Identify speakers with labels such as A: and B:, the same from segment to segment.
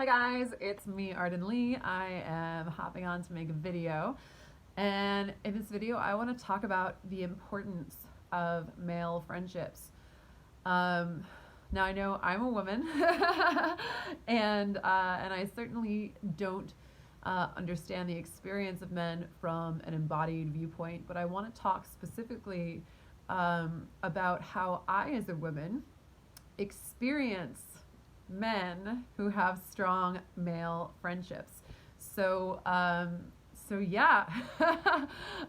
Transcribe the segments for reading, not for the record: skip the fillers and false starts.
A: Hi guys, it's me, Arden Lee. I am hopping on to make a video. And in this video, I want to talk about the importance of male friendships. Um, Now I know I'm a woman, and I certainly don't understand the experience of men from an embodied viewpoint. But I want to talk specifically about how I, as a woman, experience men who have strong male friendships. So, so yeah.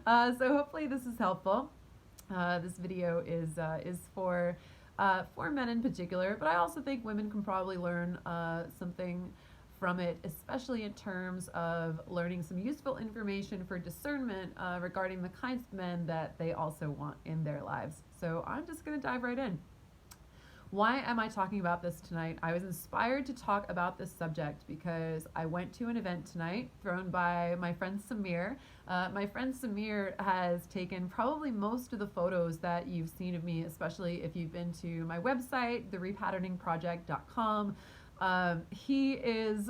A: So hopefully this is helpful. This video is for men in particular, but I also think women can probably learn something from it, especially in terms of learning some useful information for discernment regarding the kinds of men that they also want in their lives. So I'm just going to dive right in. Why am I talking about this tonight? I was inspired to talk about this subject because I went to an event tonight thrown by my friend Samir. My friend Samir has taken probably most of the photos that you've seen of me, especially if you've been to my website, therepatterningproject.com. He is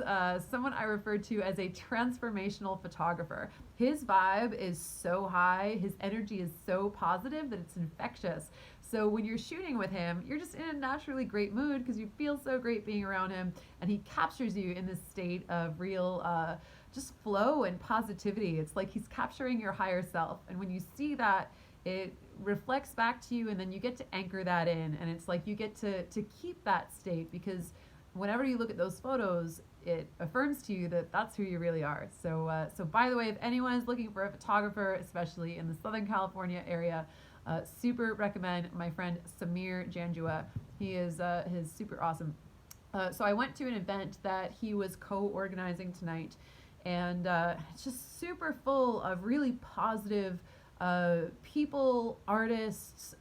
A: someone I refer to as a transformational photographer. His vibe is so high, his energy is so positive that it's infectious. So when you're shooting with him, you're just in a naturally great mood because you feel so great being around him, and he captures you in this state of real just flow and positivity. It's like he's capturing your higher self, and when you see that, it reflects back to you, and then you get to anchor that in, and it's like you get to keep that state because whenever you look at those photos, it affirms to you that that's who you really are. So by the way, if anyone's looking for a photographer, especially in the Southern California area, super recommend my friend Samir Janjua. He is super awesome. So I went to an event that he was co-organizing tonight, and it's just super full of really positive people, artists,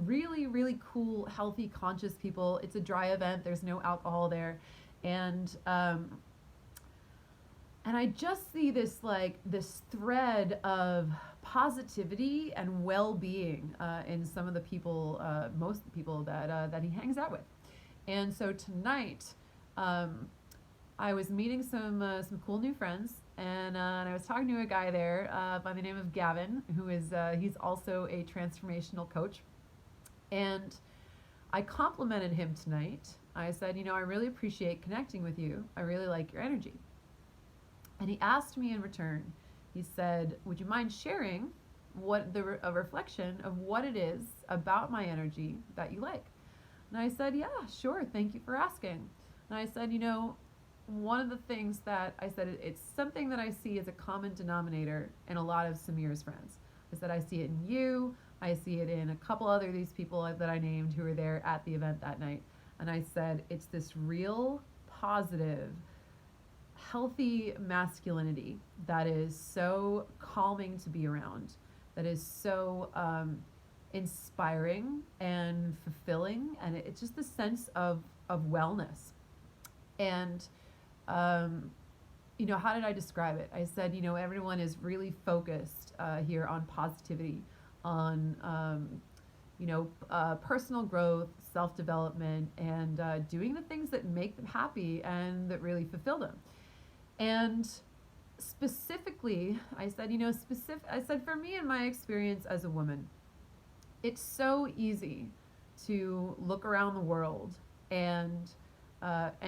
A: really, really cool, healthy, conscious people. It's a dry event. There's no alcohol there, and I just see this thread of positivity and well-being in some of the people, most of the people that he hangs out with. And so tonight, I was meeting some cool new friends, and I was talking to a guy there by the name of Gavin, who is he's also a transformational coach, and I complimented him tonight. I said, I really appreciate connecting with you. I really like your energy. And he asked me in return, he said, would you mind sharing a reflection of what it is about my energy that you like? And I said, yeah, sure, thank you for asking. And I said, one of the things that I said, it's something that I see as a common denominator in a lot of Samir's friends. I said, I see it in you, I see it in a couple other these people that I named who were there at the event that night. And I said, it's this real positive, healthy masculinity that is so calming to be around, that is so inspiring and fulfilling, and it's just a sense of wellness. And how did I describe it? I said, everyone is really focused here on positivity, on personal growth, self-development, and doing the things that make them happy and that really fulfill them. And specifically, I said, I said, for me, in my experience as a woman, it's so easy to look around the world and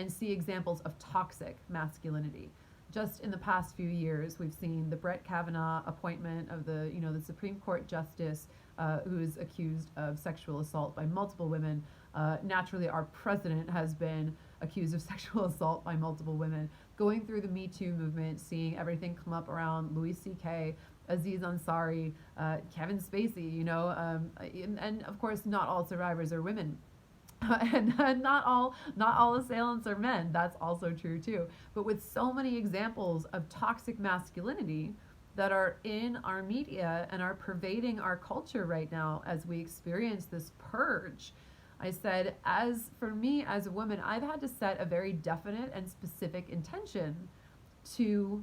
A: see examples of toxic masculinity. Just in the past few years, we've seen the Brett Kavanaugh appointment of the Supreme Court justice who is accused of sexual assault by multiple women. Naturally, our president has been accused of sexual assault by multiple women. Going through the Me Too movement, seeing everything come up around Louis C.K., Aziz Ansari, Kevin Spacey, and of course, not all survivors are women. And not all assailants are men. That's also true too. But with so many examples of toxic masculinity that are in our media and are pervading our culture right now as we experience this purge, I said, as for me as a woman, I've had to set a very definite and specific intention to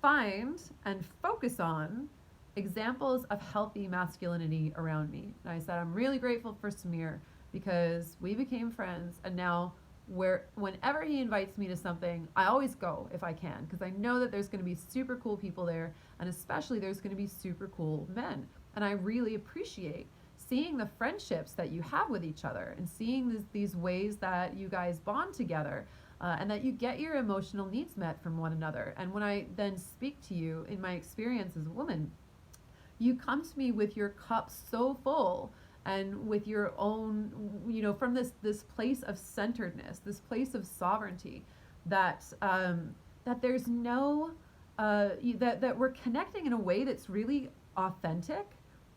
A: find and focus on examples of healthy masculinity around me. And I said, I'm really grateful for Samir because we became friends, and now where whenever he invites me to something, I always go if I can, because I know that there's going to be super cool people there, and especially there's going to be super cool men. And I really appreciate seeing the friendships that you have with each other and seeing these ways that you guys bond together, and that you get your emotional needs met from one another. And when I then speak to you in my experience as a woman, you come to me with your cup so full and with your own, from this place of centeredness, this place of sovereignty, that that there's no that we're connecting in a way that's really authentic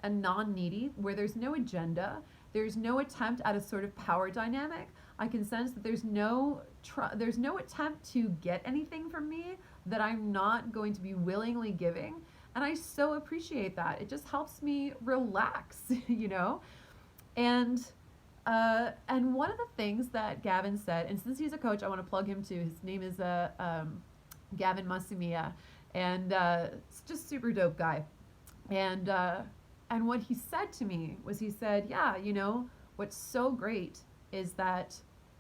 A: and non-needy, where there's no agenda, there's no attempt at a sort of power dynamic. I can sense that there's no attempt to get anything from me that I'm not going to be willingly giving. And I so appreciate that. It just helps me relax, And one of the things that Gavin said, and since he's a coach, I want to plug him too. His name is Gavin Massimia, and it's just super dope guy. And what he said to me was, he said, yeah, what's so great is that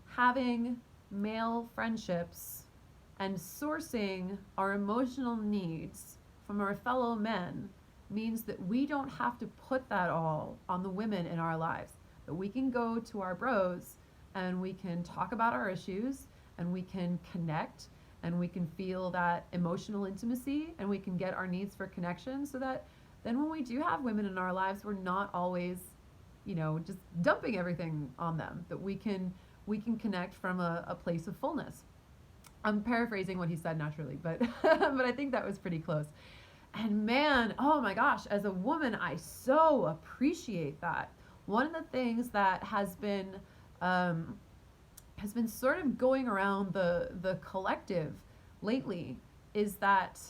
A: having male friendships and sourcing our emotional needs from our fellow men means that we don't have to put that all on the women in our lives. That we can go to our bros and we can talk about our issues and we can connect and we can feel that emotional intimacy and we can get our needs for connection, so that then when we do have women in our lives, we're not always, just dumping everything on them. That we can connect from a place of fullness. I'm paraphrasing what he said naturally, but but I think that was pretty close. And man, oh my gosh, as a woman, I so appreciate that. One of the things that has been sort of going around the collective lately is that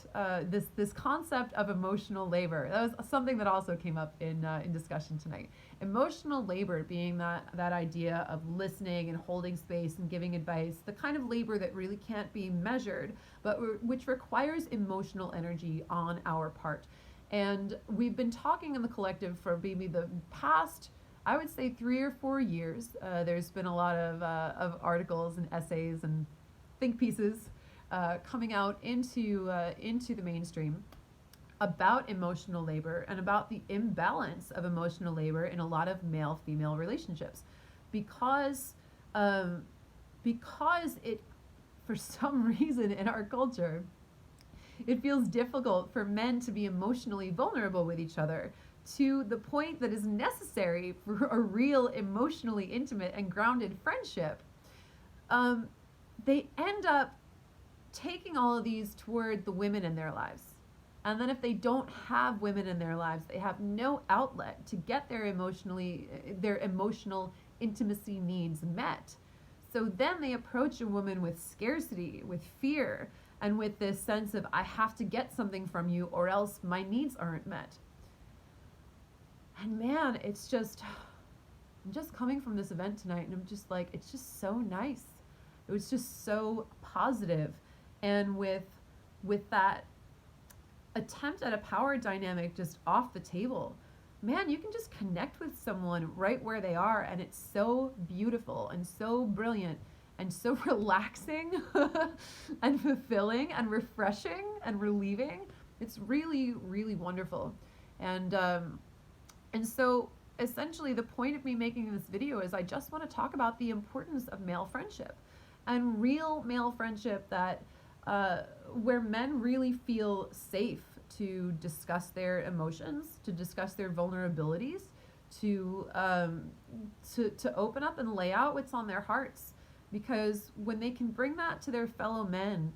A: this concept of emotional labor. That was something that also came up in discussion tonight. Emotional labor being that idea of listening and holding space and giving advice, the kind of labor that really can't be measured, but which requires emotional energy on our part. And we've been talking in the collective for maybe the past, I would say, 3 or 4 years. There's been a lot of articles and essays and think pieces coming out into the mainstream about emotional labor and about the imbalance of emotional labor in a lot of male-female relationships, because it, for some reason in our culture, it feels difficult for men to be emotionally vulnerable with each other to the point that is necessary for a real emotionally intimate and grounded friendship. They end up taking all of these toward the women in their lives. And then if they don't have women in their lives, they have no outlet to get their emotional intimacy needs met. So then they approach a woman with scarcity, with fear, and with this sense of, I have to get something from you or else my needs aren't met. And man, I'm just coming from this event tonight, and I'm just like, it's just so nice. It was just so positive. And with that attempt at a power dynamic just off the table, man, you can just connect with someone right where they are, and it's so beautiful and so brilliant and so relaxing and fulfilling and refreshing and relieving. It's really, really wonderful. And so essentially the point of me making this video is I just want to talk about the importance of male friendship, and real male friendship that where men really feel safe to discuss their emotions, to discuss their vulnerabilities, to open up and lay out what's on their hearts. Because when they can bring that to their fellow men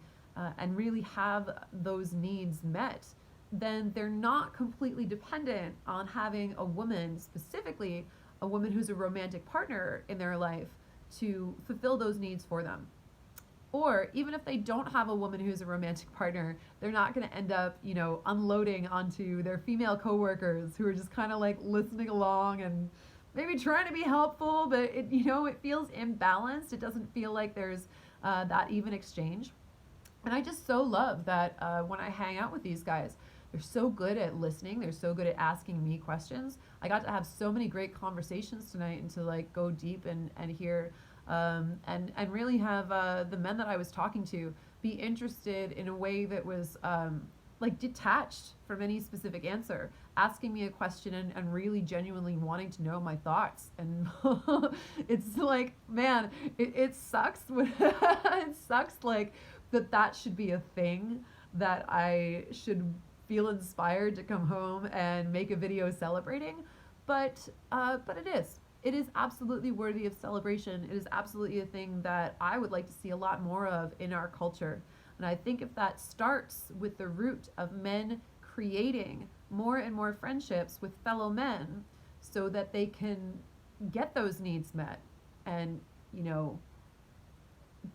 A: and really have those needs met, then they're not completely dependent on having a woman, specifically a woman who's a romantic partner in their life, to fulfill those needs for them. Or even if they don't have a woman who's a romantic partner, they're not going to end up, unloading onto their female coworkers who are just kind of like listening along and maybe trying to be helpful, but it feels imbalanced. It doesn't feel like there's that even exchange. And I just so love that when I hang out with these guys, they're so good at listening. They're so good at asking me questions. I got to have so many great conversations tonight and to like go deep and hear and really have the men that I was talking to be interested in a way that was like detached from any specific answer, asking me a question and really genuinely wanting to know my thoughts. And it's like, man, it sucks. It sucks like that should be a thing, that I should feel inspired to come home and make a video celebrating. But it is. It is absolutely worthy of celebration. It is absolutely a thing that I would like to see a lot more of in our culture. And I think if that starts with the root of men creating more and more friendships with fellow men so that they can get those needs met and, you know,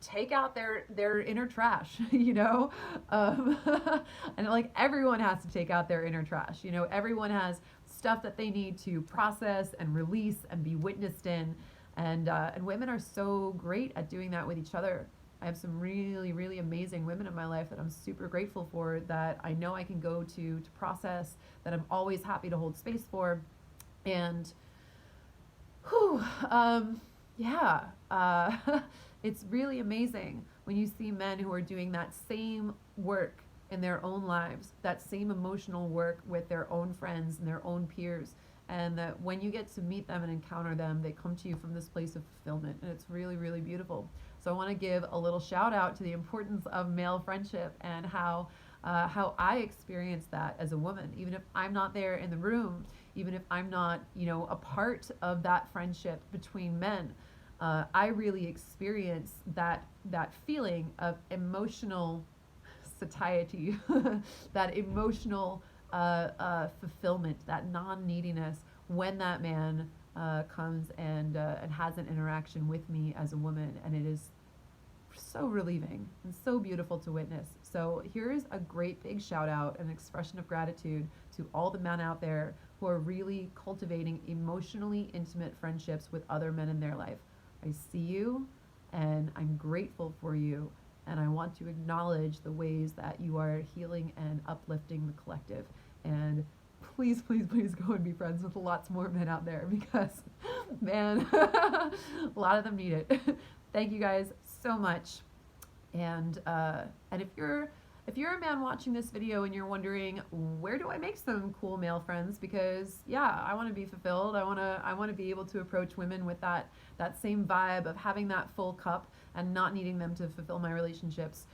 A: take out their inner trash, you know, um, and like everyone has to take out their inner trash, you know, everyone has stuff that they need to process and release and be witnessed in, and women are so great at doing that with each other. I have some really really amazing women in my life that I'm super grateful for, that I know I can go to process, that I'm always happy to hold space for. And whew, yeah, it's really amazing when you see men who are doing that same work in their own lives, that same emotional work with their own friends and their own peers. And that when you get to meet them and encounter them, they come to you from this place of fulfillment. And it's really, really beautiful. So I want to give a little shout out to the importance of male friendship and how I experience that as a woman. Even if I'm not there in the room, even if I'm not, you know, a part of that friendship between men, I really experience that feeling of emotional satiety, that emotional fulfillment, that non-neediness when that man comes and has an interaction with me as a woman, and it is so relieving and so beautiful to witness. So here's a great big shout out, an expression of gratitude to all the men out there who are really cultivating emotionally intimate friendships with other men in their life. I see you and I'm grateful for you, and I want to acknowledge the ways that you are healing and uplifting the collective. And please, please, please go and be friends with lots more men out there, because, man, a lot of them need it. Thank you guys so much. And if you're a man watching this video and you're wondering, where do I make some cool male friends? Because yeah, I want to be fulfilled. I want to be able to approach women with that same vibe of having that full cup and not needing them to fulfill my relationships.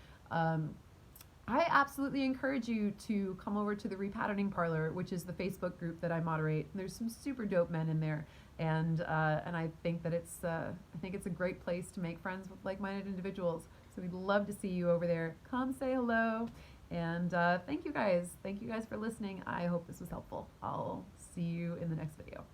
A: I absolutely encourage you to come over to the Repatterning Parlor, which is the Facebook group that I moderate. There's some super dope men in there, and I think that it's a great place to make friends with like-minded individuals. So we'd love to see you over there. Come say hello, and thank you guys. Thank you guys for listening. I hope this was helpful. I'll see you in the next video.